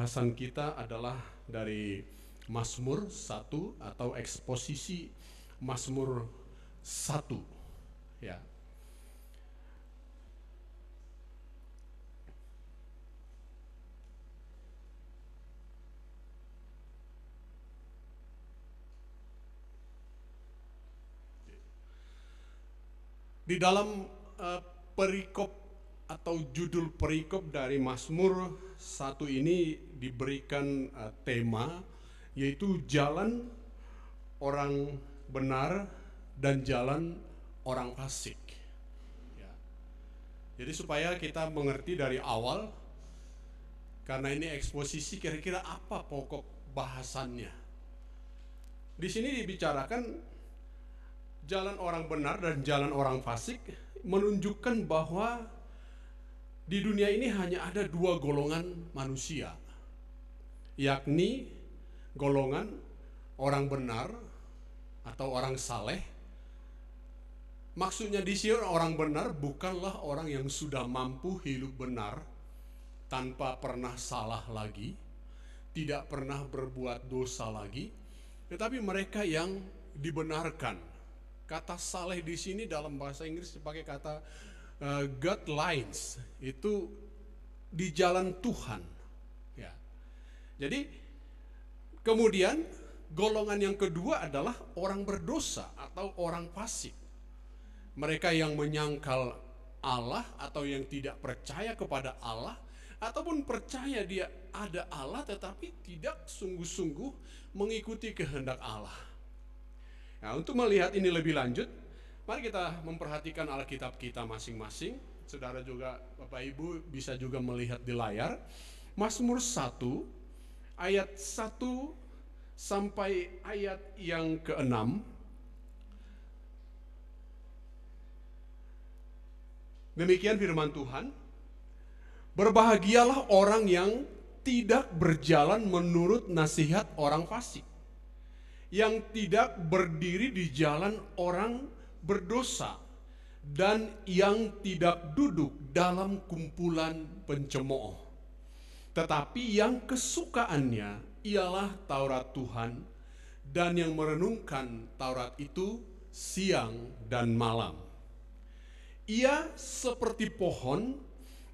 Bahasan kita adalah dari Mazmur 1 atau eksposisi Mazmur 1 ya. Di dalam perikop atau judul perikop dari Mazmur 1 ini diberikan tema, yaitu jalan orang benar dan jalan orang fasik. Ya. Jadi supaya kita mengerti dari awal, karena ini eksposisi, kira-kira apa pokok bahasannya. Di sini dibicarakan jalan orang benar dan jalan orang fasik, menunjukkan bahwa di dunia ini hanya ada dua golongan manusia, yakni golongan orang benar atau orang saleh. Maksudnya di sini orang benar bukanlah orang yang sudah mampu hidup benar tanpa pernah salah lagi, tidak pernah berbuat dosa lagi, tetapi mereka yang dibenarkan. Kata saleh di sini dalam bahasa Inggris dipakai kata God lines, itu di jalan Tuhan. Ya. Jadi kemudian golongan yang kedua adalah orang berdosa atau orang fasik. Mereka yang menyangkal Allah atau yang tidak percaya kepada Allah, ataupun percaya dia ada Allah tetapi tidak sungguh-sungguh mengikuti kehendak Allah. Nah, untuk melihat ini lebih lanjut, mari kita memperhatikan Alkitab kita masing-masing. Saudara juga, Bapak Ibu bisa juga melihat di layar. Mazmur 1 ayat 1 sampai ayat yang ke-6. Demikian firman Tuhan. Berbahagialah orang yang tidak berjalan menurut nasihat orang fasik, yang tidak berdiri di jalan orang berdosa, dan yang tidak duduk dalam kumpulan pencemooh. Tetapi yang kesukaannya ialah Taurat Tuhan, dan yang merenungkan Taurat itu siang dan malam. Ia seperti pohon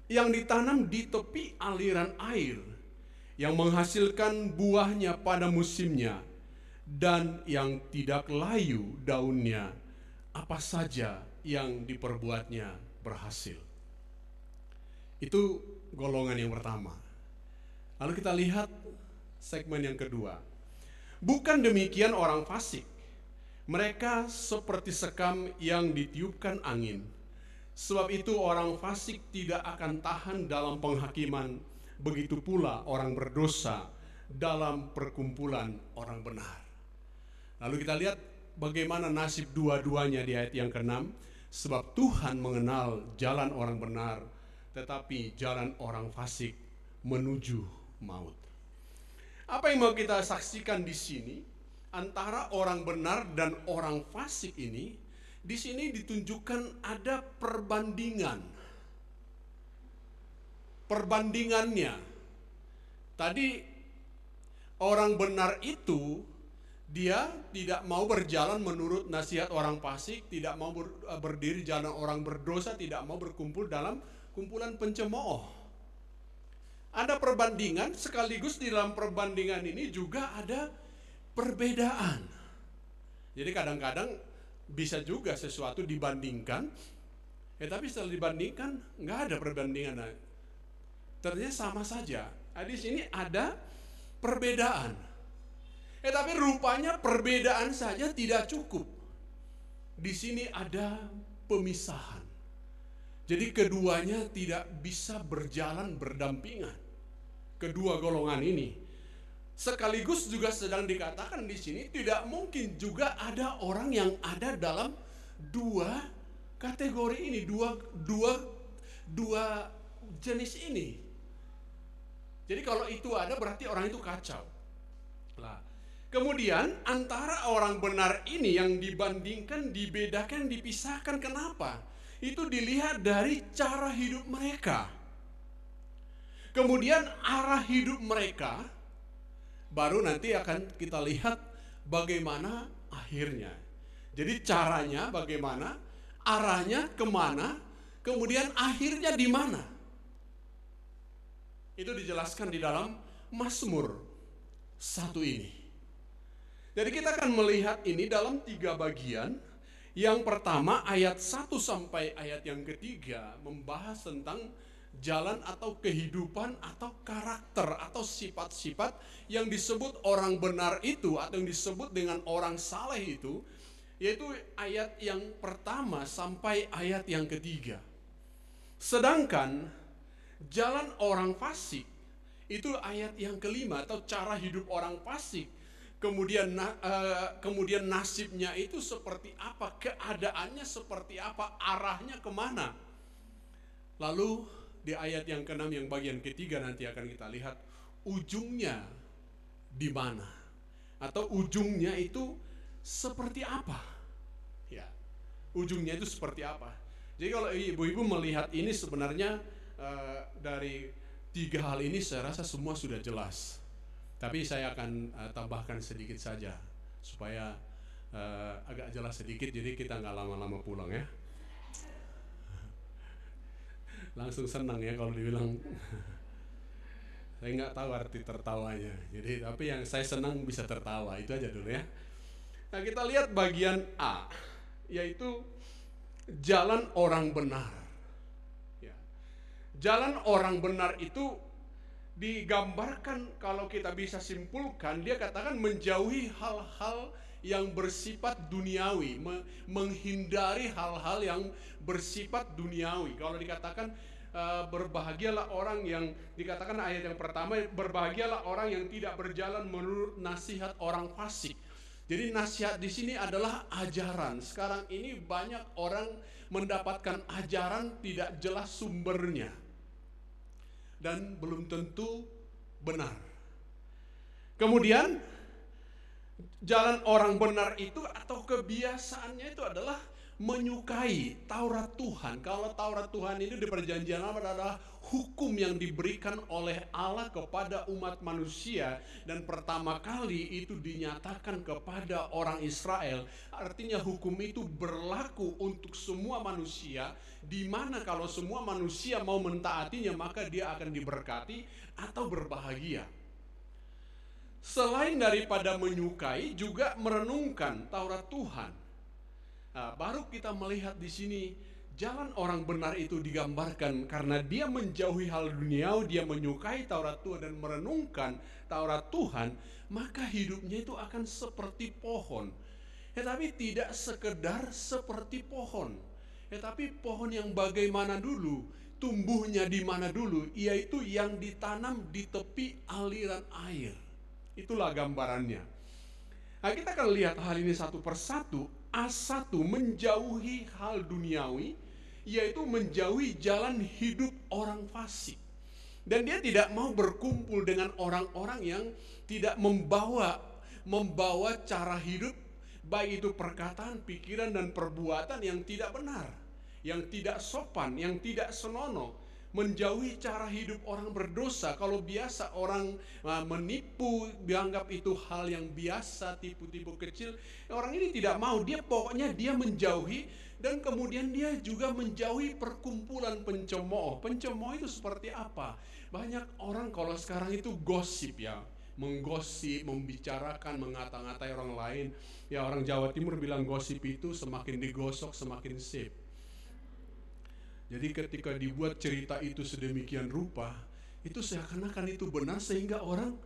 yang ditanam di tepi aliran air, yang menghasilkan buahnya pada musimnya, dan yang tidak layu daunnya, apa saja yang diperbuatnya berhasil. Itu golongan yang pertama. Lalu kita lihat segmen yang kedua. Bukan demikian orang fasik. Mereka seperti sekam yang ditiupkan angin. Sebab itu orang fasik tidak akan tahan dalam penghakiman, begitu pula orang berdosa dalam perkumpulan orang benar. Lalu kita lihat bagaimana nasib dua-duanya di ayat yang ke-6. Sebab Tuhan mengenal jalan orang benar, tetapi jalan orang fasik menuju maut. Apa yang mau kita saksikan di sini antara orang benar dan orang fasik ini? Di sini ditunjukkan ada perbandingan. Perbandingannya. Tadi orang benar itu dia tidak mau berjalan menurut nasihat orang fasik, tidak mau berdiri jalan orang berdosa, tidak mau berkumpul dalam kumpulan pencemooh. Ada perbandingan, sekaligus di dalam perbandingan ini juga ada perbedaan. Jadi kadang-kadang bisa juga sesuatu dibandingkan, tapi setelah dibandingkan nggak ada perbandingan. Ternyata sama saja. Di sini ada perbedaan. Tapi rupanya perbedaan saja tidak cukup. Di sini ada pemisahan. Jadi keduanya tidak bisa berjalan berdampingan. Kedua golongan ini. Sekaligus juga sedang dikatakan di sini tidak mungkin juga ada orang yang ada dalam dua kategori ini, dua jenis ini. Jadi kalau itu ada berarti orang itu kacau. Lah, kemudian antara orang benar ini yang dibandingkan, dibedakan, dipisahkan. Kenapa? Itu dilihat dari cara hidup mereka. Kemudian arah hidup mereka baru nanti akan kita lihat bagaimana akhirnya. Jadi caranya bagaimana, arahnya kemana, kemudian akhirnya di mana. Itu dijelaskan di dalam Mazmur 1 ini. Jadi kita akan melihat ini dalam 3 bagian. Yang pertama ayat 1 sampai ayat yang ketiga membahas tentang jalan atau kehidupan atau karakter atau sifat-sifat yang disebut orang benar itu atau yang disebut dengan orang saleh itu, yaitu ayat yang pertama sampai ayat yang ketiga. Sedangkan jalan orang fasik itu ayat yang kelima atau cara hidup orang fasik. Kemudian nasibnya itu seperti apa, keadaannya seperti apa, arahnya kemana. Lalu di ayat yang ke-6 yang bagian ketiga nanti akan kita lihat ujungnya di mana atau ujungnya itu seperti apa. Ya, ujungnya itu seperti apa. Jadi kalau ibu-ibu melihat ini sebenarnya dari 3 hal ini saya rasa semua sudah jelas. Tapi saya akan tambahkan sedikit saja supaya agak jelas sedikit, jadi kita nggak lama-lama pulang ya. Langsung senang ya kalau dibilang. Saya nggak tahu arti tertawanya. Jadi tapi yang saya senang bisa tertawa, itu aja dulu ya. Nah kita lihat bagian A, yaitu jalan orang benar. Ya. Jalan orang benar itu digambarkan, kalau kita bisa simpulkan, dia katakan menjauhi hal-hal yang bersifat duniawi, menghindari hal-hal yang bersifat duniawi. Kalau dikatakan berbahagialah orang yang, dikatakan ayat yang pertama, berbahagialah orang yang tidak berjalan menurut nasihat orang fasik. Jadi nasihat di sini adalah ajaran. Sekarang ini banyak orang mendapatkan ajaran tidak jelas sumbernya dan belum tentu benar. Kemudian jalan orang benar itu atau kebiasaannya itu adalah menyukai Taurat Tuhan. Kalau Taurat Tuhan ini di perjanjian lama adalah hukum yang diberikan oleh Allah kepada umat manusia, dan pertama kali itu dinyatakan kepada orang Israel. Artinya hukum itu berlaku untuk semua manusia, di mana kalau semua manusia mau mentaatinya maka dia akan diberkati atau berbahagia. Selain daripada menyukai, juga merenungkan Taurat Tuhan. Nah, baru kita melihat di sini jalan orang benar itu digambarkan karena dia menjauhi hal duniawi, dia menyukai Taurat Tuhan dan merenungkan Taurat Tuhan, maka hidupnya itu akan seperti pohon. Tetapi tidak sekedar seperti pohon, tetapi pohon yang bagaimana dulu, tumbuhnya di mana dulu, yaitu yang ditanam di tepi aliran air. Itulah gambarannya. Nah, kita akan lihat hal ini satu persatu. A1 menjauhi hal duniawi, yaitu menjauhi jalan hidup orang fasik. Dan dia tidak mau berkumpul dengan orang-orang yang tidak membawa cara hidup, baik itu perkataan, pikiran, dan perbuatan yang tidak benar, yang tidak sopan, yang tidak senonoh. Menjauhi cara hidup orang berdosa. Kalau biasa orang menipu, dianggap itu hal yang biasa, tipu-tipu kecil. Orang ini tidak mau, pokoknya dia menjauhi. Dan kemudian dia juga menjauhi perkumpulan pencemooh. Pencemooh itu seperti apa? Banyak orang kalau sekarang itu gosip ya, menggosip, membicarakan, mengata-ngatai orang lain. Ya, orang Jawa Timur bilang gosip itu semakin digosok semakin sip. Jadi ketika dibuat cerita itu sedemikian rupa, itu seakan-akan itu benar sehingga orang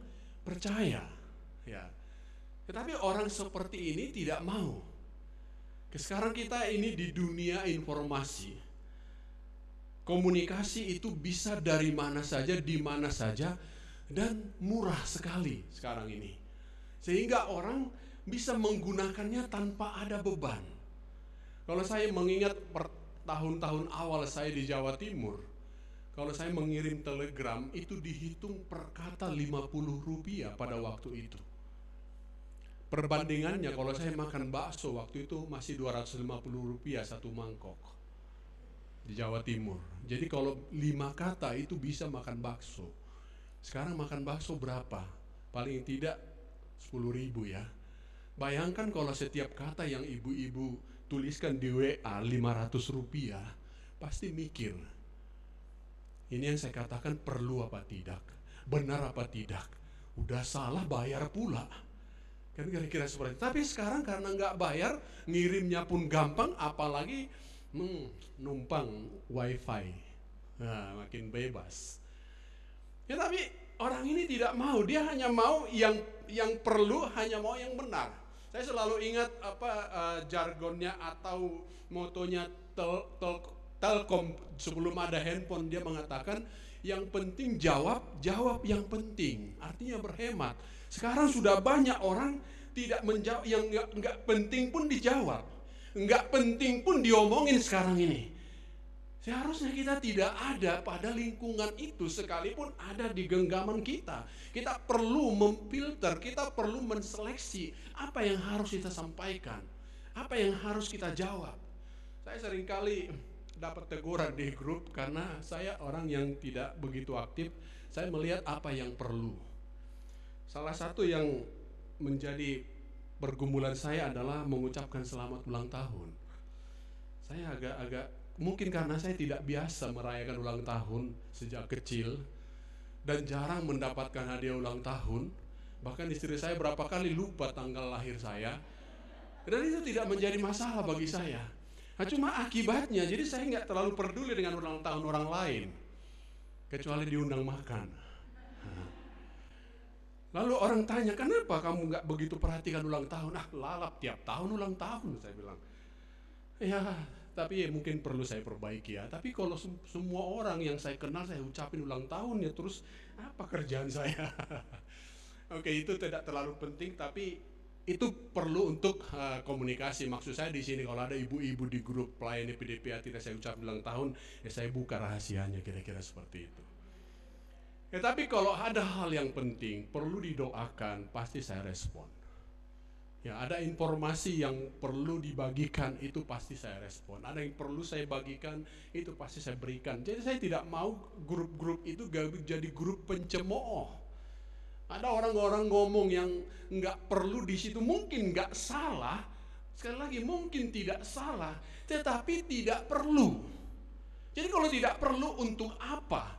percaya. Ya. Tetapi orang seperti ini tidak mau. Sekarang kita ini di dunia informasi. Komunikasi itu bisa dari mana saja, di mana saja, dan murah sekali sekarang ini. Sehingga orang bisa menggunakannya tanpa ada beban. Kalau saya mengingat tahun-tahun awal saya di Jawa Timur, kalau saya mengirim telegram itu dihitung per kata Rp50 pada waktu itu. Perbandingannya kalau saya makan bakso waktu itu masih Rp250 satu mangkok di Jawa Timur. Jadi kalau 5 kata itu bisa makan bakso. Sekarang makan bakso berapa? Paling tidak 10.000 ya. Bayangkan kalau setiap kata yang ibu-ibu tuliskan di WA 500 rupiah, pasti mikir, ini yang saya katakan perlu apa tidak, benar apa tidak, udah salah bayar pula. Kan kira-kira seperti itu. Tapi sekarang karena nggak bayar, ngirimnya pun gampang, apalagi numpang wifi. Nah, makin bebas. Ya tapi orang ini tidak mau, dia hanya mau yang perlu, hanya mau yang benar. Saya selalu ingat jargonnya atau motonya Telkom sebelum ada handphone, dia mengatakan yang penting jawab yang penting, artinya berhemat. Sekarang sudah banyak orang tidak menjawab, yang nggak penting pun dijawab, nggak penting pun diomongin sekarang ini. Seharusnya kita tidak ada pada lingkungan itu, sekalipun ada di genggaman kita. Kita perlu memfilter, kita perlu menseleksi apa yang harus kita sampaikan, apa yang harus kita jawab. Saya seringkali dapat teguran di grup karena saya orang yang tidak begitu aktif. Saya melihat apa yang perlu. Salah satu yang menjadi pergumulan saya adalah mengucapkan selamat ulang tahun. Saya agak mungkin karena saya tidak biasa merayakan ulang tahun sejak kecil dan jarang mendapatkan hadiah ulang tahun. Bahkan istri saya berapa kali lupa tanggal lahir saya, dan itu tidak menjadi masalah bagi saya. Nah, cuma akibatnya, jadi saya nggak terlalu peduli dengan ulang tahun orang lain, kecuali diundang makan. Lalu orang tanya, kenapa kamu nggak begitu perhatikan ulang tahun? Lalap tiap tahun ulang tahun, saya bilang. Ya, tapi mungkin perlu saya perbaiki ya. Tapi kalau semua orang yang saya kenal saya ucapin ulang tahun, ya terus apa kerjaan saya? Oke, itu tidak terlalu penting, tapi itu perlu untuk komunikasi. Maksud saya di sini kalau ada ibu-ibu di grup pelayan PDPA tidak saya ucap ulang tahun, ya saya buka rahasianya, kira-kira seperti itu. Ya tapi kalau ada hal yang penting perlu didoakan, pasti saya respon. Ya ada informasi yang perlu dibagikan, itu pasti saya respon. Ada yang perlu saya bagikan, itu pasti saya berikan. Jadi saya tidak mau grup-grup itu jadi grup pencemooh. Ada orang-orang ngomong yang nggak perlu di situ, mungkin nggak salah, sekali lagi mungkin tidak salah, tetapi tidak perlu. Jadi kalau tidak perlu untuk apa?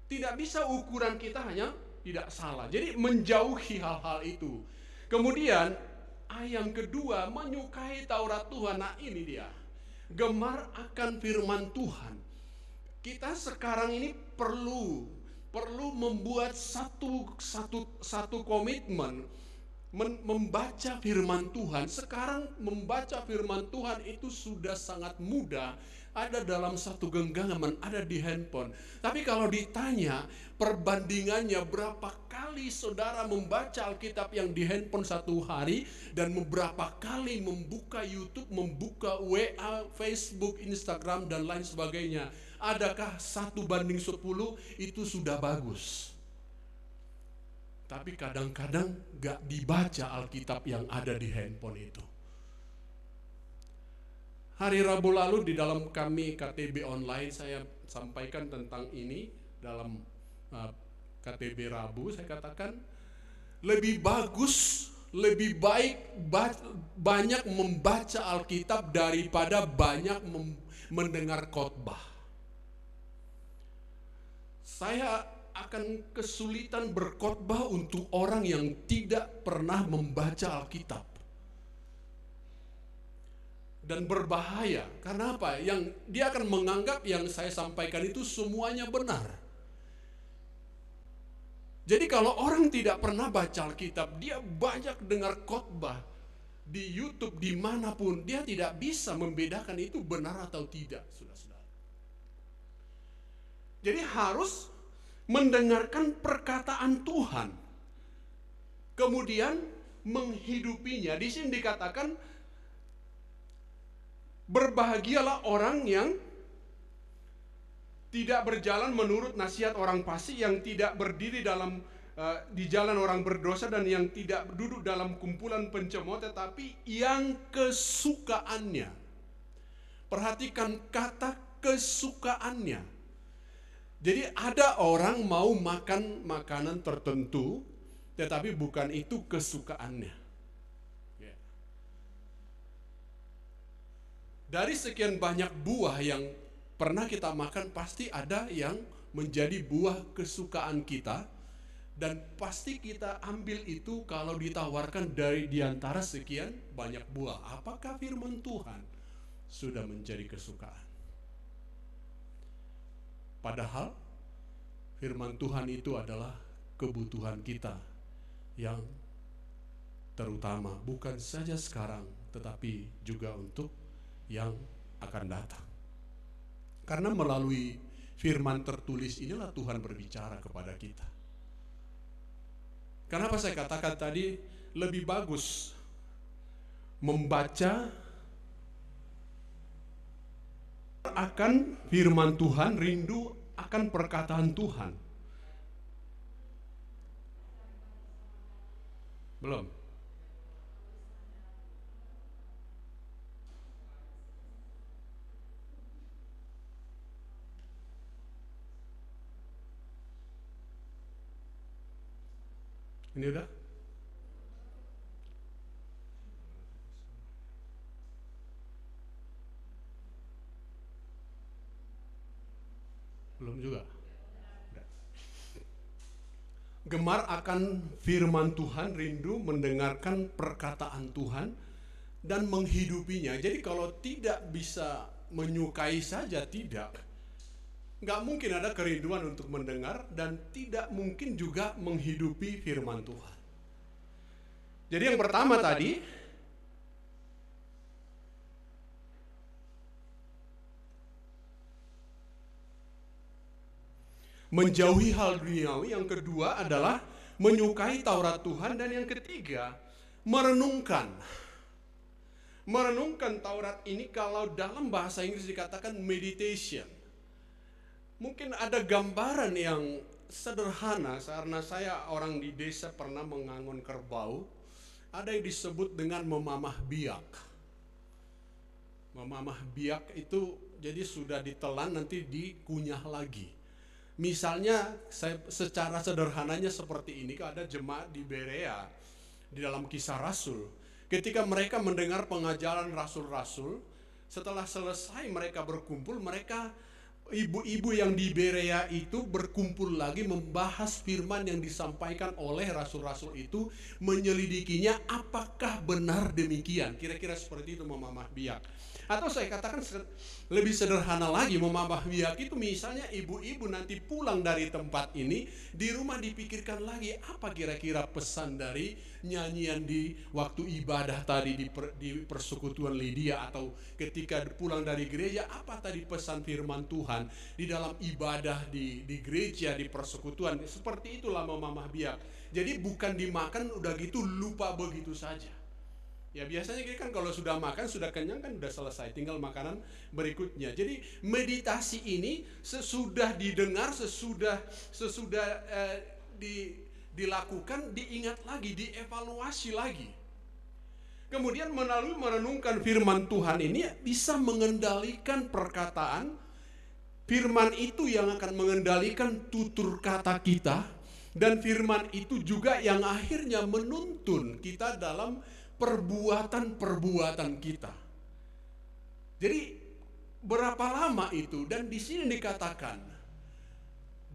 Tidak bisa ukuran kita hanya tidak salah. Jadi menjauhi hal-hal itu. Kemudian yang kedua, menyukai Taurat Tuhan. Nah ini dia, gemar akan firman Tuhan. Kita sekarang ini perlu membuat satu komitmen membaca firman Tuhan. Sekarang membaca firman Tuhan itu sudah sangat mudah, ada dalam satu genggaman, ada di handphone. Tapi kalau ditanya perbandingannya berapa kali saudara membaca Alkitab yang di handphone satu hari dan beberapa kali membuka YouTube, membuka WA, Facebook, Instagram dan lain sebagainya, adakah 1:10? Itu sudah bagus. Tapi kadang-kadang gak dibaca Alkitab yang ada di handphone itu. Hari Rabu lalu di dalam kami KTB online saya sampaikan tentang ini dalam KTB Rabu. Saya katakan lebih bagus, lebih baik banyak membaca Alkitab daripada banyak mendengar khotbah. Saya akan kesulitan berkhotbah untuk orang yang tidak pernah membaca Alkitab. Dan berbahaya, karena apa? Yang dia akan menganggap yang saya sampaikan itu semuanya benar. Jadi kalau orang tidak pernah baca Alkitab, dia banyak dengar khotbah di YouTube dimanapun, dia tidak bisa membedakan itu benar atau tidak, saudara-saudara. Jadi harus mendengarkan perkataan Tuhan, kemudian menghidupinya. Di sini dikatakan berbahagialah orang yang tidak berjalan menurut nasihat orang fasik, yang tidak berdiri di jalan orang berdosa, dan yang tidak duduk dalam kumpulan pencemooh, tetapi yang kesukaannya. Perhatikan kata kesukaannya. Jadi ada orang mau makan makanan tertentu, tetapi bukan itu kesukaannya. Ya. Dari sekian banyak buah yang pernah kita makan, pasti ada yang menjadi buah kesukaan kita, dan pasti kita ambil itu kalau ditawarkan dari diantara sekian banyak buah. Apakah firman Tuhan sudah menjadi kesukaan? Padahal firman Tuhan itu adalah kebutuhan kita yang terutama, bukan saja sekarang tetapi juga untuk yang akan datang. Karena melalui firman tertulis inilah Tuhan berbicara kepada kita. Kenapa saya katakan tadi lebih bagus membaca akan firman Tuhan, rindu akan perkataan Tuhan. Belum. Ini udah? Belum juga. Gemar akan firman Tuhan, rindu mendengarkan perkataan Tuhan dan menghidupinya. Jadi kalau tidak bisa menyukai saja, nggak mungkin ada kerinduan untuk mendengar, dan tidak mungkin juga menghidupi firman Tuhan. Jadi yang pertama tadi, menjauhi hal duniawi. Yang kedua adalah menyukai Taurat Tuhan. Dan yang ketiga, merenungkan Taurat ini. Kalau dalam bahasa Inggris dikatakan meditation. Mungkin ada gambaran yang sederhana, karena saya orang di desa pernah mengangon kerbau. Ada yang disebut dengan memamah biak. Memamah biak itu jadi sudah ditelan, nanti dikunyah lagi. Misalnya secara sederhananya seperti ini, ada jemaat di Berea di dalam Kisah Rasul. Ketika mereka mendengar pengajaran rasul-rasul, setelah selesai mereka berkumpul, ibu-ibu yang di Berea itu berkumpul lagi membahas firman yang disampaikan oleh rasul-rasul itu, menyelidikinya apakah benar demikian. Kira-kira seperti itu memamah biak. Atau saya katakan lebih sederhana lagi, memamah biak itu misalnya ibu-ibu nanti pulang dari tempat ini, di rumah dipikirkan lagi apa kira-kira pesan dari nyanyian di waktu ibadah tadi di persekutuan Lydia, atau ketika pulang dari gereja, apa tadi pesan firman Tuhan di dalam ibadah di gereja, di persekutuan. Seperti itulah memamah biak. Jadi bukan dimakan udah gitu lupa begitu saja. Ya biasanya kita kan kalau sudah makan, sudah kenyang kan udah selesai, tinggal makanan berikutnya. Jadi meditasi ini sesudah didengar, sesudah dilakukan, diingat lagi, dievaluasi lagi. Kemudian melalui merenungkan firman Tuhan ini bisa mengendalikan perkataan. Firman itu yang akan mengendalikan tutur kata kita, dan firman itu juga yang akhirnya menuntun kita dalam perbuatan-perbuatan kita. Jadi berapa lama itu? Dan di sini dikatakan,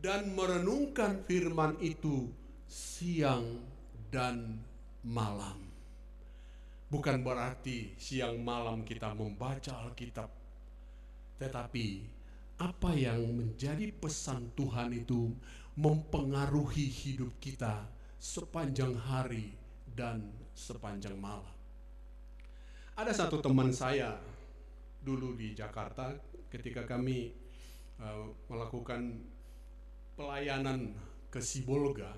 dan merenungkan firman itu siang dan malam. Bukan berarti siang malam kita membaca Alkitab, tetapi apa yang menjadi pesan Tuhan itu mempengaruhi hidup kita sepanjang hari dan sepanjang malam. Ada satu teman saya dulu di Jakarta, ketika kami melakukan pelayanan ke Sibolga,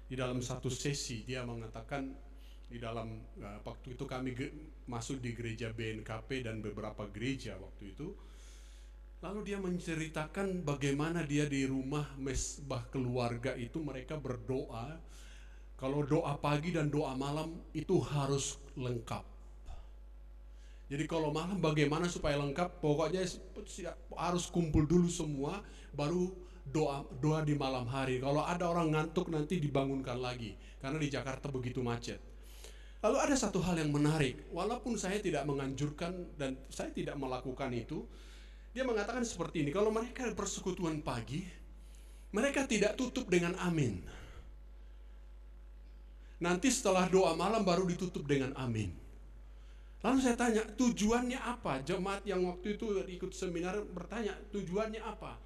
di dalam satu sesi dia mengatakan, di dalam waktu itu kami masuk di gereja BNKP dan beberapa gereja waktu itu, lalu dia menceritakan bagaimana dia di rumah mesbah keluarga itu mereka berdoa. Kalau doa pagi dan doa malam itu harus lengkap. Jadi kalau malam bagaimana supaya lengkap? Pokoknya harus kumpul dulu semua, baru doa di malam hari. Kalau ada orang ngantuk nanti dibangunkan lagi, karena di Jakarta begitu macet. Lalu ada satu hal yang menarik, walaupun saya tidak menganjurkan dan saya tidak melakukan itu, dia mengatakan seperti ini, kalau mereka persekutuan pagi, mereka tidak tutup dengan amin. Nanti setelah doa malam baru ditutup dengan amin. Lalu saya tanya, tujuannya apa? Jemaat yang waktu itu ikut seminar bertanya, tujuannya apa?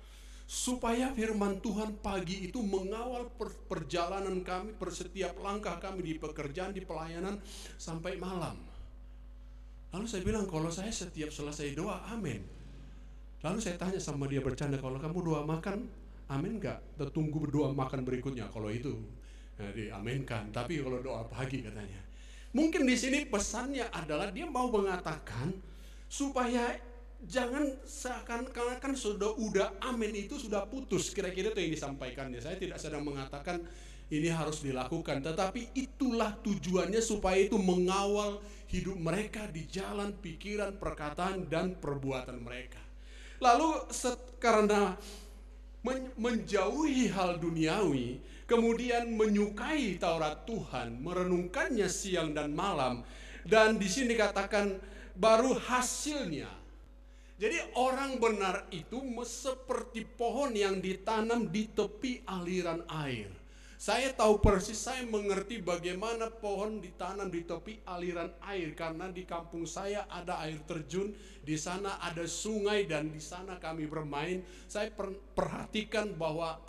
Supaya firman Tuhan pagi itu mengawal perjalanan kami, setiap langkah kami di pekerjaan, di pelayanan sampai malam. Lalu saya bilang, kalau saya setiap selesai doa, amin. Lalu saya tanya sama dia bercanda, kalau kamu doa makan, amin enggak? Tunggu doa makan berikutnya, kalau itu diaminkan. Tapi kalau doa pagi katanya. Mungkin di sini pesannya adalah dia mau mengatakan supaya jangan seakan-akan udah amin itu sudah putus. Kira-kira itu yang disampaikannya. Saya tidak sedang mengatakan ini harus dilakukan, tetapi itulah tujuannya supaya itu mengawal hidup mereka di jalan, pikiran, perkataan, dan perbuatan mereka. Lalu karena menjauhi hal duniawi, kemudian menyukai Taurat Tuhan, merenungkannya siang dan malam, dan di sini dikatakan baru hasilnya. Jadi orang benar itu seperti pohon yang ditanam di tepi aliran air. Saya tahu persis, saya mengerti bagaimana pohon ditanam di tepi aliran air, karena di kampung saya ada air terjun, di sana ada sungai, dan di sana kami bermain. Saya perhatikan bahwa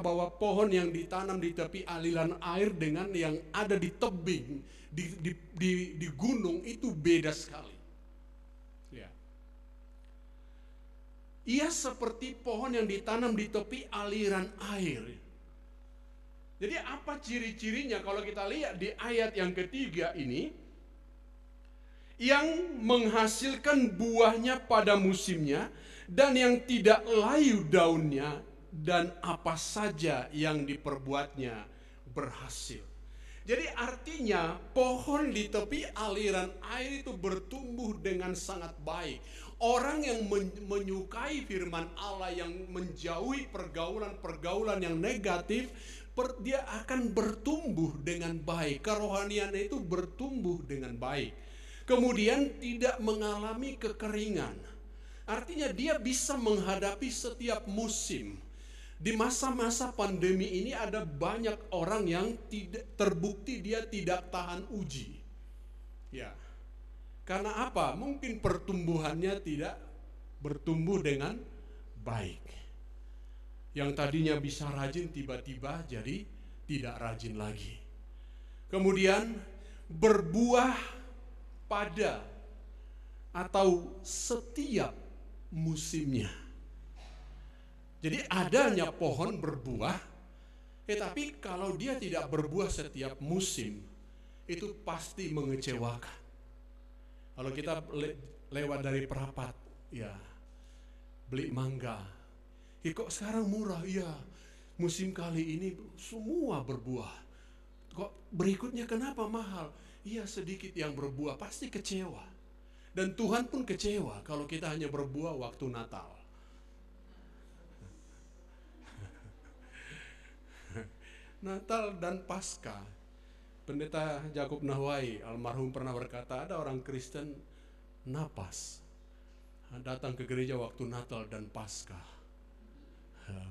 bahwa pohon yang ditanam di tepi aliran air dengan yang ada di tebing, di gunung itu beda sekali. Ya. Ia seperti pohon yang ditanam di tepi aliran air. Jadi apa ciri-cirinya kalau kita lihat di ayat yang ketiga ini? Yang menghasilkan buahnya pada musimnya, dan yang tidak layu daunnya, dan apa saja yang diperbuatnya berhasil. Jadi artinya pohon di tepi aliran air itu bertumbuh dengan sangat baik. Orang yang menyukai firman Allah, yang menjauhi pergaulan yang negatif, dia akan bertumbuh dengan baik. Kerohanian itu bertumbuh dengan baik. Kemudian tidak mengalami kekeringan. Artinya dia bisa menghadapi setiap musim. Di masa-masa pandemi ini ada banyak orang yang terbukti dia tidak tahan uji. Ya. Karena apa? Mungkin pertumbuhannya tidak bertumbuh dengan baik. Yang tadinya bisa rajin tiba-tiba jadi tidak rajin lagi. Kemudian berbuah pada atau setiap musimnya. Jadi adanya pohon berbuah, tetapi kalau dia tidak berbuah setiap musim, itu pasti mengecewakan. Kalau kita lewat dari perapat, ya beli mangga, kok sekarang murah? Ya, musim kali ini semua berbuah. Kok berikutnya kenapa mahal? Iya, sedikit yang berbuah, pasti kecewa. Dan Tuhan pun kecewa kalau kita hanya berbuah waktu Natal. Natal dan Paskah. Pendeta Jakub Nahwai almarhum pernah berkata, ada orang Kristen napas datang ke gereja waktu Natal dan Paskah,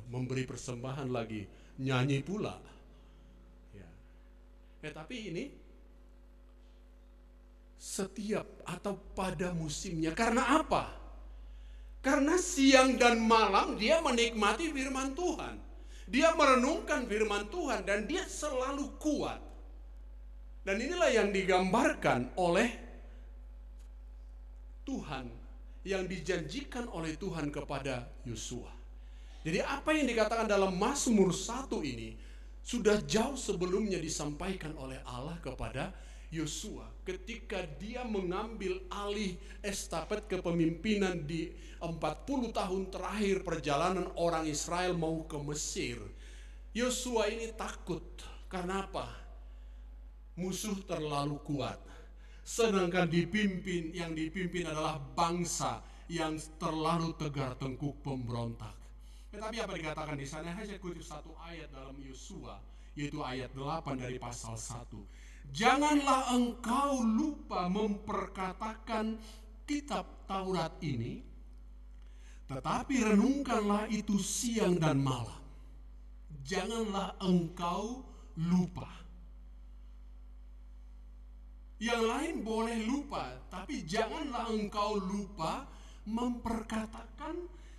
memberi persembahan lagi, nyanyi pula. Ya. Tapi ini setiap atau pada musimnya. Karena apa? Karena siang dan malam dia menikmati firman Tuhan. Dia merenungkan firman Tuhan dan dia selalu kuat. Dan inilah yang digambarkan oleh Tuhan, yang dijanjikan oleh Tuhan kepada Yosua. Jadi apa yang dikatakan dalam Mazmur 1 ini sudah jauh sebelumnya disampaikan oleh Allah kepada Yosua ketika dia mengambil alih estafet kepemimpinan di 40 tahun terakhir perjalanan orang Israel mau ke Mesir. Yosua ini takut. Karena apa? Musuh terlalu kuat. Sedangkan yang dipimpin adalah bangsa yang terlalu tegar tengkuk pemberontak. Tetapi apa dikatakan di sana? Saya kutip satu ayat dalam Yosua, yaitu ayat 8 dari pasal 1. Janganlah engkau lupa memperkatakan kitab Taurat ini, tetapi renungkanlah itu siang dan malam. Janganlah engkau lupa. Yang lain boleh lupa, tapi janganlah engkau lupa memperkatakan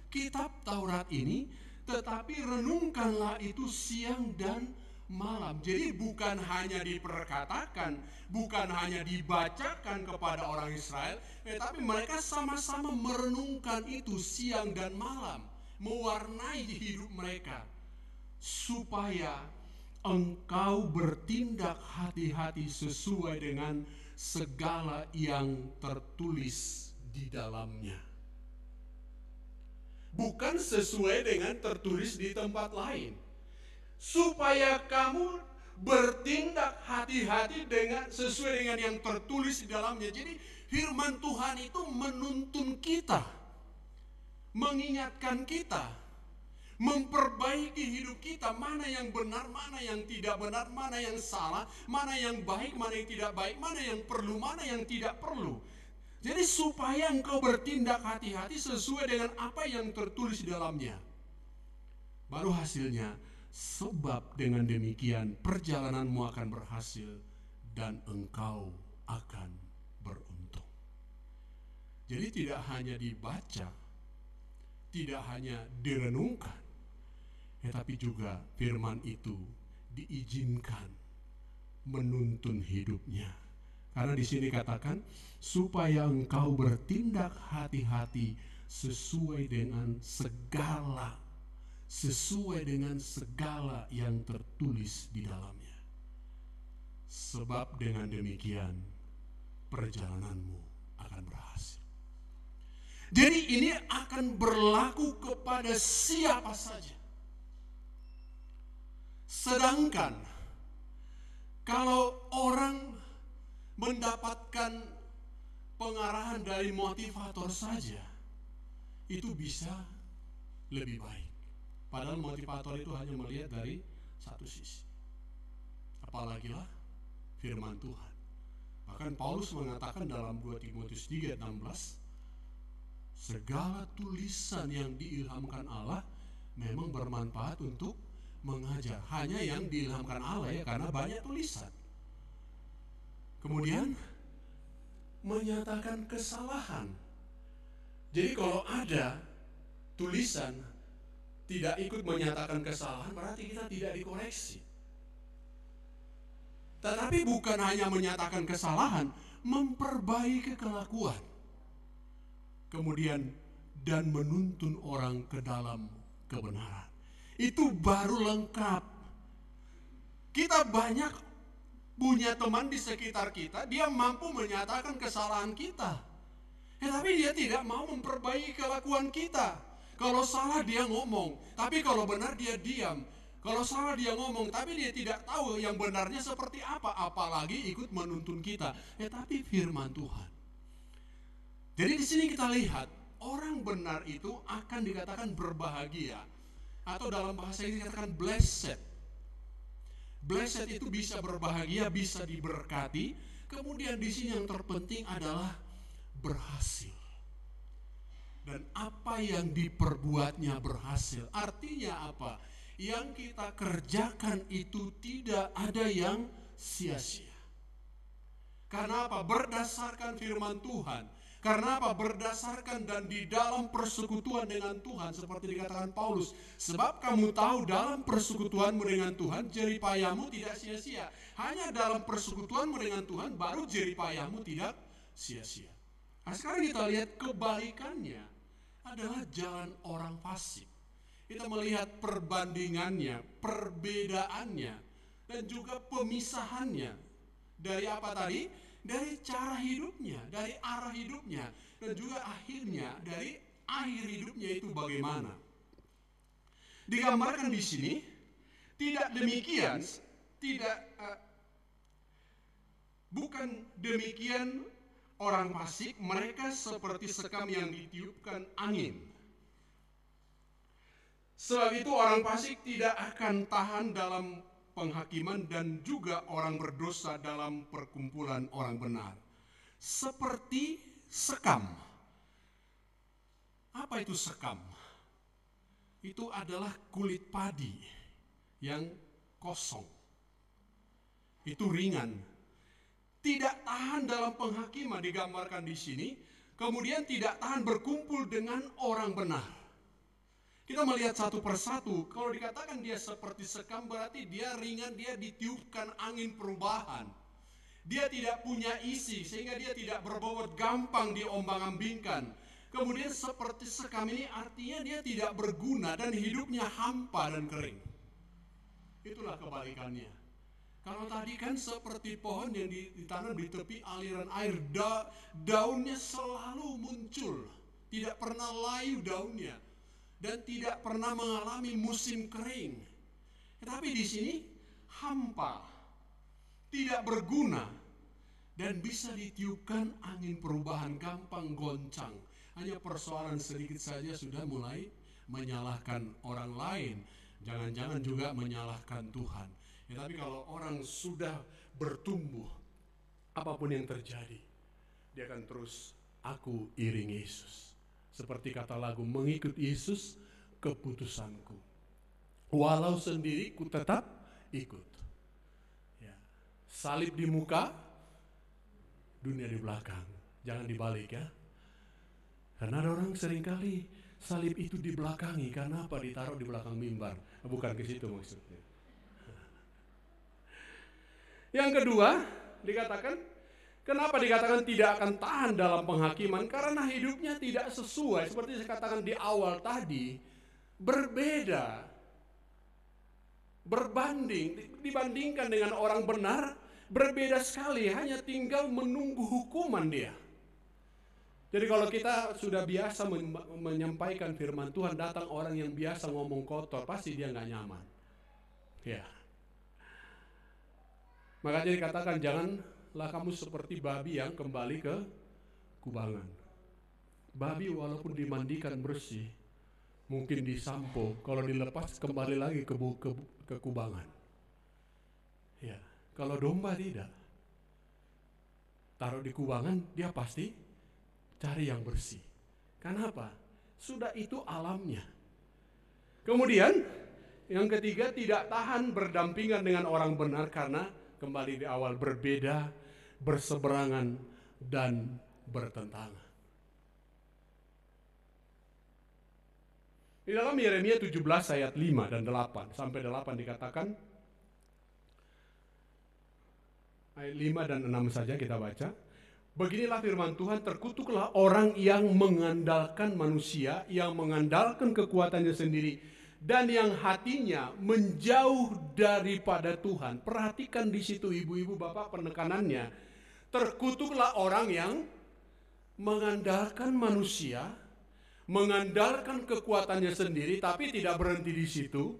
kitab Taurat ini, tetapi renungkanlah itu siang dan malam. Jadi bukan hanya diperkatakan, bukan hanya dibacakan kepada orang Israel, tetapi mereka sama-sama merenungkan itu siang dan malam, mewarnai hidup mereka, supaya engkau bertindak hati-hati sesuai dengan segala yang tertulis di dalamnya. Bukan sesuai dengan tertulis di tempat lain. Supaya kamu bertindak hati-hati sesuai dengan yang tertulis di dalamnya. Jadi firman Tuhan itu menuntun kita, mengingatkan kita, memperbaiki hidup kita, mana yang benar, mana yang tidak benar, mana yang salah, mana yang baik, mana yang tidak baik, mana yang perlu, mana yang tidak perlu. Jadi supaya engkau bertindak hati-hati sesuai dengan apa yang tertulis di dalamnya. Baru hasilnya, sebab dengan demikian perjalananmu akan berhasil dan engkau akan beruntung. Jadi tidak hanya dibaca, tidak hanya direnungkan, tetapi juga firman itu diizinkan menuntun hidupnya. Karena di sini katakan supaya engkau bertindak hati-hati sesuai dengan segala yang tertulis di dalamnya. Sebab dengan demikian perjalananmu akan berhasil. Jadi ini akan berlaku kepada siapa saja. Sedangkan kalau orang mendapatkan pengarahan dari motivator saja, itu bisa lebih baik. Padahal motivator itu hanya melihat dari satu sisi. Apalagi lah firman Tuhan. Bahkan Paulus mengatakan dalam 2 Timotius 3:16, segala tulisan yang diilhamkan Allah memang bermanfaat untuk mengajar. Hanya yang diilhamkan Allah ya, karena banyak tulisan. Kemudian menyatakan kesalahan. Jadi kalau ada tulisan tidak ikut menyatakan kesalahan, berarti kita tidak dikoreksi. Tetapi bukan hanya menyatakan kesalahan, memperbaiki kelakuan. Kemudian dan menuntun orang ke dalam kebenaran. Itu baru lengkap. Kita banyak punya teman di sekitar kita, dia mampu menyatakan kesalahan kita. Tapi dia tidak mau memperbaiki kelakuan kita. Kalau salah dia ngomong, tapi kalau benar dia diam. Kalau salah dia ngomong, tapi dia tidak tahu yang benarnya seperti apa, apalagi ikut menuntun kita. Tapi firman Tuhan. Jadi di sini kita lihat orang benar itu akan dikatakan berbahagia, atau dalam bahasa ini dikatakan blessed. Blessed itu bisa berbahagia, bisa diberkati. Kemudian di sini yang terpenting adalah berhasil. Dan apa yang diperbuatnya berhasil. Artinya apa? Yang kita kerjakan itu tidak ada yang sia-sia. Karena apa? Berdasarkan firman Tuhan. Karena apa? Berdasarkan dan di dalam persekutuan dengan Tuhan, seperti dikatakan Paulus. Sebab kamu tahu dalam persekutuanmu dengan Tuhan, jeripayamu tidak sia-sia. Hanya dalam persekutuanmu dengan Tuhan, baru jeripayamu tidak sia-sia. Nah, sekarang kita lihat kebalikannya adalah jalan orang fasik. Kita melihat perbandingannya, perbedaannya, dan juga pemisahannya. Dari apa tadi? Dari cara hidupnya, dari arah hidupnya, dan juga akhirnya dari akhir hidupnya itu bagaimana. Digambarkan di sini, tidak demikian, bukan demikian orang fasik, mereka seperti sekam yang ditiupkan angin. Sebab itu orang fasik tidak akan tahan dalam penghakiman dan juga orang berdosa dalam perkumpulan orang benar. Seperti sekam. Apa itu sekam? Itu adalah kulit padi yang kosong. Itu ringan. Tidak tahan dalam penghakiman digambarkan di sini, kemudian tidak tahan berkumpul dengan orang benar. Kita melihat satu persatu, kalau dikatakan dia seperti sekam berarti dia ringan, dia ditiupkan angin perubahan. Dia tidak punya isi sehingga dia tidak berbobot, gampang diombang-ambingkan. Kemudian seperti sekam ini artinya dia tidak berguna dan hidupnya hampa dan kering. Itulah kebalikannya. Kalau tadi kan seperti pohon yang ditanam di tepi aliran air, daunnya selalu muncul, tidak pernah layu daunnya, dan tidak pernah mengalami musim kering. Tetapi di sini hampa, tidak berguna, dan bisa ditiupkan angin perubahan, gampang goncang. Hanya persoalan sedikit saja sudah mulai menyalahkan orang lain, jangan-jangan juga menyalahkan Tuhan. Tapi kalau orang sudah bertumbuh, apapun yang terjadi, dia akan terus, aku iring Yesus. Seperti kata lagu, mengikut Yesus keputusanku. Walau sendiri ku tetap ikut. Ya. Salib di muka, dunia di belakang. Jangan dibalik ya. Karena ada orang seringkali salib itu dibelakangi. Karena apa? Ditaruh di belakang mimbar. Bukan ke situ maksudnya. Yang kedua, kenapa dikatakan tidak akan tahan dalam penghakiman? Karena hidupnya tidak sesuai, seperti saya katakan di awal tadi, berbeda, dibandingkan dengan orang benar, berbeda sekali, hanya tinggal menunggu hukuman dia. Jadi kalau kita sudah biasa menyampaikan firman Tuhan, datang orang yang biasa ngomong kotor, pasti dia nggak nyaman. Ya. Makanya dikatakan janganlah kamu seperti babi yang kembali ke kubangan. Babi walaupun dimandikan bersih, mungkin disampo, kalau dilepas kembali lagi ke kubangan. Ya, kalau domba tidak. Taruh di kubangan, dia pasti cari yang bersih. Kenapa? Sudah itu alamnya. Kemudian, yang ketiga, tidak tahan berdampingan dengan orang benar karena kembali di awal berbeda, berseberangan, dan bertentangan. Di dalam Yeremia 17 ayat 5 dan 8 sampai 8 dikatakan, ayat 5 dan 6 saja kita baca. Beginilah firman Tuhan, terkutuklah orang yang mengandalkan manusia, yang mengandalkan kekuatannya sendiri, dan yang hatinya menjauh daripada Tuhan. Perhatikan di situ ibu-ibu bapak penekanannya. Terkutuklah orang yang mengandalkan manusia, mengandalkan kekuatannya sendiri, tapi tidak berhenti di situ.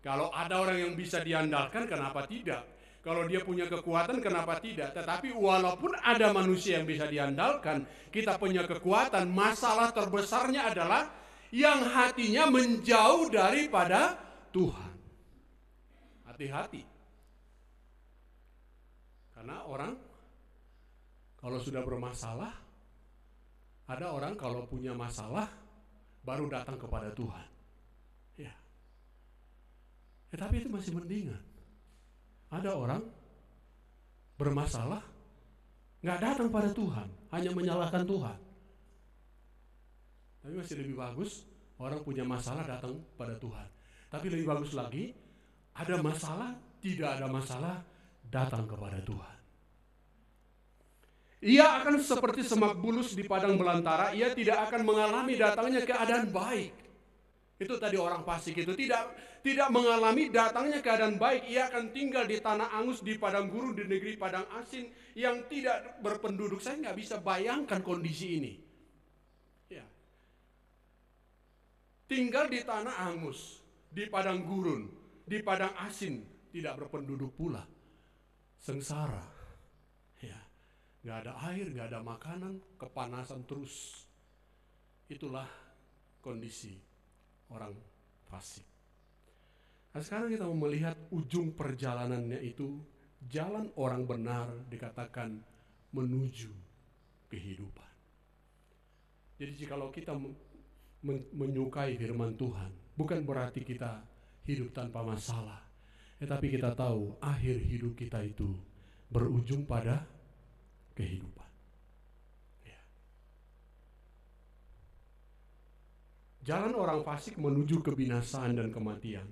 Kalau ada orang yang bisa diandalkan, kenapa tidak? Kalau dia punya kekuatan, kenapa tidak? Tetapi walaupun ada manusia yang bisa diandalkan, kita punya kekuatan, masalah terbesarnya adalah yang hatinya menjauh daripada Tuhan. Hati-hati. Karena orang kalau sudah bermasalah, ada orang kalau punya masalah baru datang kepada Tuhan. Ya. Tapi itu masih mendingan. Ada orang bermasalah nggak datang pada Tuhan, hanya menyalahkan Tuhan. Tapi masih lebih bagus orang punya masalah datang pada Tuhan. Tapi lebih bagus lagi, ada masalah, tidak ada masalah, datang kepada Tuhan. Ia akan seperti semak bulus di padang belantara, ia tidak akan mengalami datangnya keadaan baik. Itu tadi orang fasik itu tidak mengalami datangnya keadaan baik. Ia akan tinggal di tanah angus, di padang gurun, di negeri padang asin yang tidak berpenduduk. Saya nggak bisa bayangkan kondisi ini. Ya. Tinggal di tanah angus, di padang gurun, di padang asin, tidak berpenduduk pula. Sengsara. Ya. Nggak ada air, nggak ada makanan, kepanasan terus. Itulah kondisi orang fasik. Nah, sekarang kita mau melihat ujung perjalanannya itu, jalan orang benar dikatakan menuju kehidupan. Jadi jikalau kita menyukai firman Tuhan, bukan berarti kita hidup tanpa masalah, tetapi kita tahu akhir hidup kita itu berujung pada kehidupan. Ya. Jalan orang fasik menuju kebinasaan dan kematian.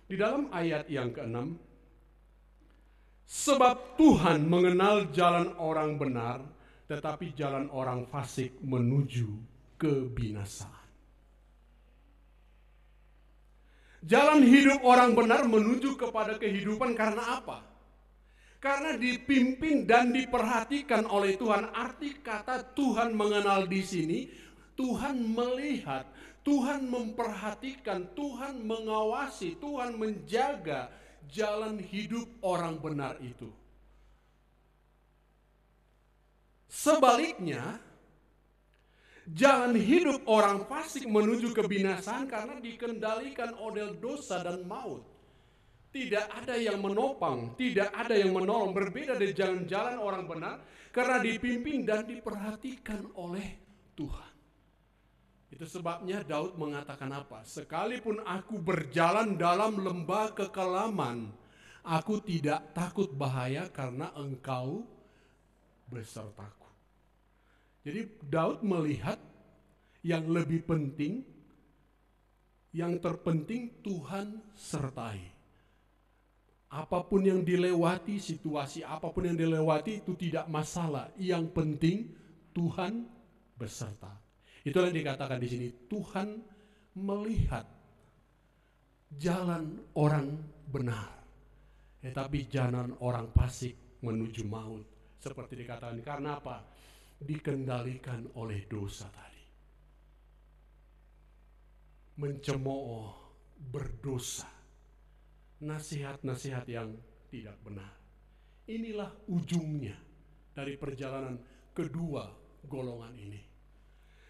Di dalam ayat yang ke-6, sebab Tuhan mengenal jalan orang benar, tetapi jalan orang fasik menuju kebinasaan. Jalan hidup orang benar menuju kepada kehidupan karena apa? Karena dipimpin dan diperhatikan oleh Tuhan. Arti kata Tuhan mengenal di sini, Tuhan melihat, Tuhan memperhatikan, Tuhan mengawasi, Tuhan menjaga jalan hidup orang benar itu. Sebaliknya, jalan hidup orang fasik menuju kebinasaan karena dikendalikan oleh dosa dan maut. Tidak ada yang menopang, tidak ada yang menolong. Berbeda dari jalan-jalan orang benar karena dipimpin dan diperhatikan oleh Tuhan. Itu sebabnya Daud mengatakan apa? Sekalipun aku berjalan dalam lembah kekelaman, aku tidak takut bahaya karena Engkau besertaku. Jadi Daud melihat yang lebih penting, yang terpenting Tuhan sertai. Apapun yang dilewati, situasi apapun yang dilewati itu tidak masalah. Yang penting Tuhan beserta. Itulah yang dikatakan di sini, Tuhan melihat jalan orang benar, tetapi jalan orang fasik menuju maut. Seperti dikatakan, karena apa? Dikendalikan oleh dosa tadi. Mencemooh, berdosa, nasihat-nasihat yang tidak benar. Inilah ujungnya dari perjalanan kedua golongan ini.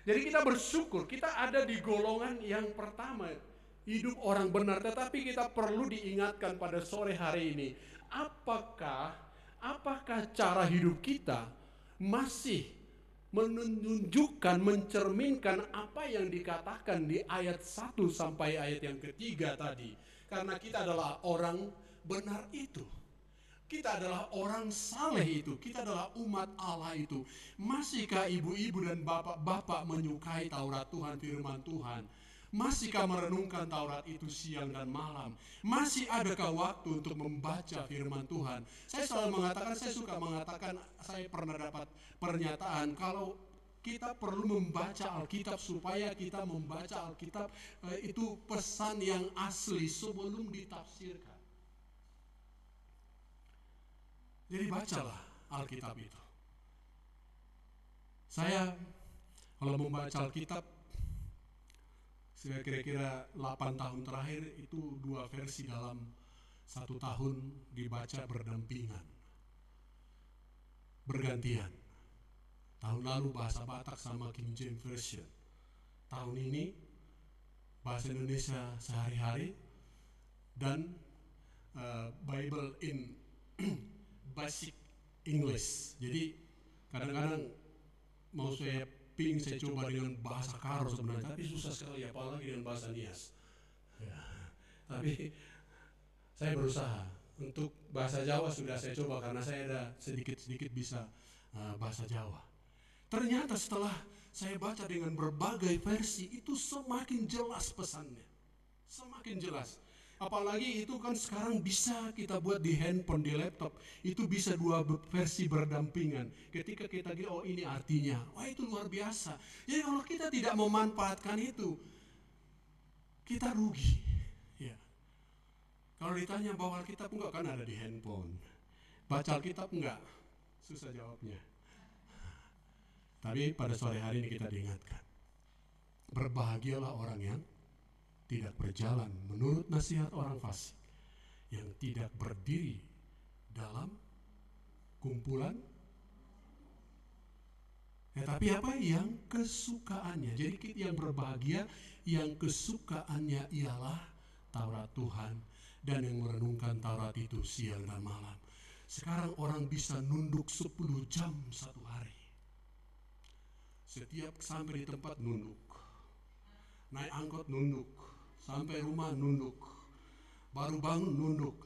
Jadi kita bersyukur kita ada di golongan yang pertama, hidup orang benar. Tetapi kita perlu diingatkan pada sore hari ini, apakah cara hidup kita masih menunjukkan, mencerminkan apa yang dikatakan di ayat 1 sampai ayat yang ketiga tadi. Karena kita adalah orang benar itu. Kita adalah orang saleh itu. Kita adalah umat Allah itu. Masihkah ibu-ibu dan bapak-bapak menyukai Taurat Tuhan, firman Tuhan? Masihkah merenungkan Taurat itu siang dan malam? Masih adakah waktu untuk membaca firman Tuhan? Saya selalu mengatakan, saya suka mengatakan, saya pernah dapat pernyataan kalau kita perlu membaca Alkitab supaya kita membaca Alkitab itu pesan yang asli sebelum ditafsirkan. Jadi bacalah Alkitab itu. Saya kalau membaca Alkitab kira-kira 8 tahun terakhir itu 2 versi dalam 1 tahun dibaca berdampingan, bergantian. Tahun lalu bahasa Batak sama King James Version. Tahun ini bahasa Indonesia sehari-hari dan Bible in Basic English. Jadi kadang-kadang mau saya coba dengan bahasa Karo sebenarnya, tapi susah sekali apalagi dengan bahasa Nias. Ya, tapi saya berusaha untuk bahasa Jawa sudah saya coba karena saya ada sedikit-sedikit bisa bahasa Jawa. Ternyata setelah saya baca dengan berbagai versi itu semakin jelas pesannya, semakin jelas. Apalagi itu kan sekarang bisa kita buat di handphone, di laptop. Itu bisa 2 versi berdampingan. Ketika kita lihat, oh ini artinya. Wah itu luar biasa. Jadi kalau kita tidak memanfaatkan itu, kita rugi. Ya. Kalau ditanya bawa Alkitab enggak, kan ada di handphone. Baca Alkitab enggak? Susah jawabnya. Tapi pada sore hari ini kita diingatkan. Berbahagialah orang yang tidak berjalan menurut nasihat orang fasik, yang tidak berdiri dalam kumpulan, Tetapi apa yang kesukaannya. Jadi kita yang berbahagia yang kesukaannya ialah Taurat Tuhan, dan yang merenungkan Taurat itu siang dan malam. Sekarang orang bisa nunduk 10 jam satu hari. Setiap sampai di tempat nunduk, naik angkot nunduk, sampai rumah nunduk, baru bangun nunduk.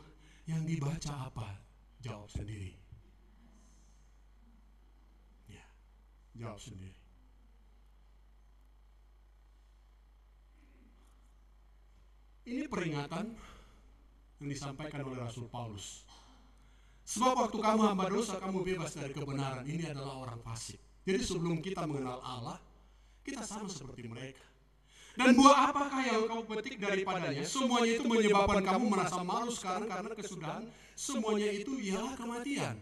Yang dibaca apa? Jawab sendiri. Ya, jawab sendiri. Ini peringatan yang disampaikan oleh Rasul Paulus. Sebab waktu kamu hamba dosa, kamu bebas dari kebenaran. Ini adalah orang fasik. Jadi sebelum kita mengenal Allah, kita sama seperti mereka. Dan buah apakah yang kau petik daripadanya? Semuanya itu menyebabkan kamu merasa malu sekarang karena kesudahan. Semuanya itu ialah kematian.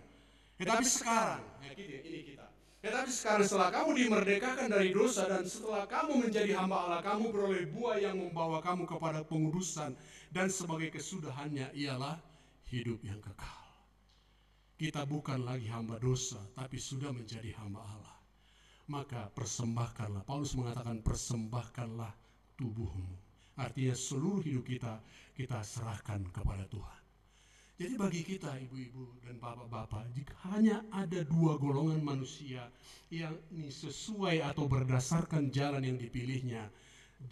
Tetapi sekarang, ini kita. Tetapi sekarang setelah kamu dimerdekakan dari dosa dan setelah kamu menjadi hamba Allah, kamu beroleh buah yang membawa kamu kepada pengudusan, dan sebagai kesudahannya ialah hidup yang kekal. Kita bukan lagi hamba dosa, tapi sudah menjadi hamba Allah. Maka persembahkanlah, Paulus mengatakan persembahkanlah tubuhmu. Artinya seluruh hidup kita serahkan kepada Tuhan. Jadi bagi kita ibu-ibu dan bapak-bapak, jika hanya ada 2 golongan manusia yang ini sesuai atau berdasarkan jalan yang dipilihnya,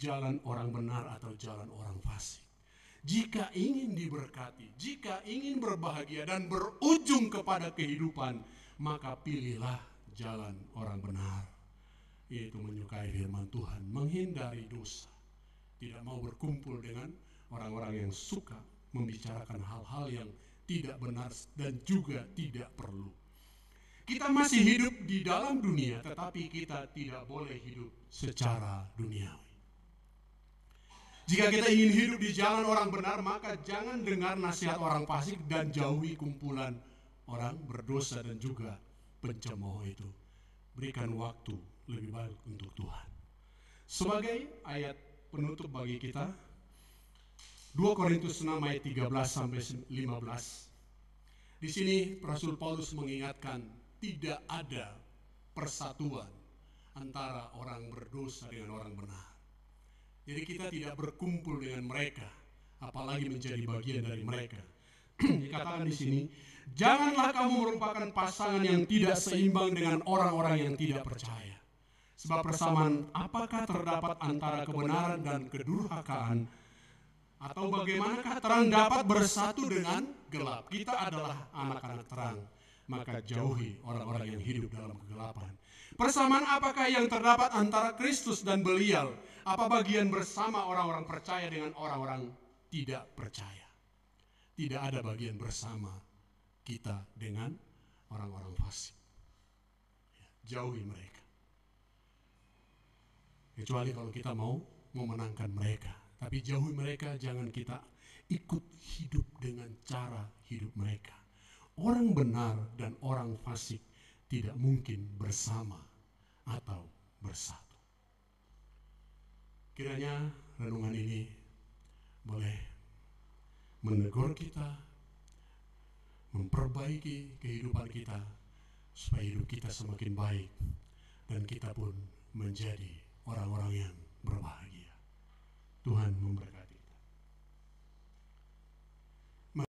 jalan orang benar atau jalan orang fasik. Jika ingin diberkati, jika ingin berbahagia dan berujung kepada kehidupan, maka pilihlah jalan orang benar, yaitu menyukai firman Tuhan, menghindari dosa, tidak mau berkumpul dengan orang-orang yang suka membicarakan hal-hal yang tidak benar dan juga tidak perlu. Kita masih hidup di dalam dunia, tetapi kita tidak boleh hidup secara duniawi. Jika kita ingin hidup di jalan orang benar, maka jangan dengar nasihat orang fasik dan jauhi kumpulan orang berdosa dan juga pencemooh itu. Berikan waktu lebih baik untuk Tuhan. Sebagai ayat penutup bagi kita, 2 Korintus 6 ayat 13 sampai 15. Di sini Rasul Paulus mengingatkan tidak ada persatuan antara orang berdosa dengan orang benar. Jadi kita tidak berkumpul dengan mereka, apalagi menjadi bagian dari mereka. Dikatakan di sini, janganlah kamu merupakan pasangan yang tidak seimbang dengan orang-orang yang tidak percaya. Sebab persamaan apakah terdapat antara kebenaran dan kedurhakaan, atau bagaimanakah terang dapat bersatu dengan gelap? Kita adalah anak-anak terang, maka jauhi orang-orang yang hidup dalam kegelapan. Persamaan apakah yang terdapat antara Kristus dan Belial? Apa bagian bersama orang-orang percaya dengan orang-orang tidak percaya? Tidak ada bagian bersama kita dengan orang-orang fasik. Jauhi mereka. Kecuali kalau kita mau memenangkan mereka. Tapi jauhi mereka, jangan kita ikut hidup dengan cara hidup mereka. Orang benar dan orang fasik tidak mungkin bersama atau bersatu. Kiranya renungan ini boleh menegur kita, memperbaiki kehidupan kita, supaya hidup kita semakin baik, dan kita pun menjadi orang-orang yang berbahagia. Tuhan memberkati.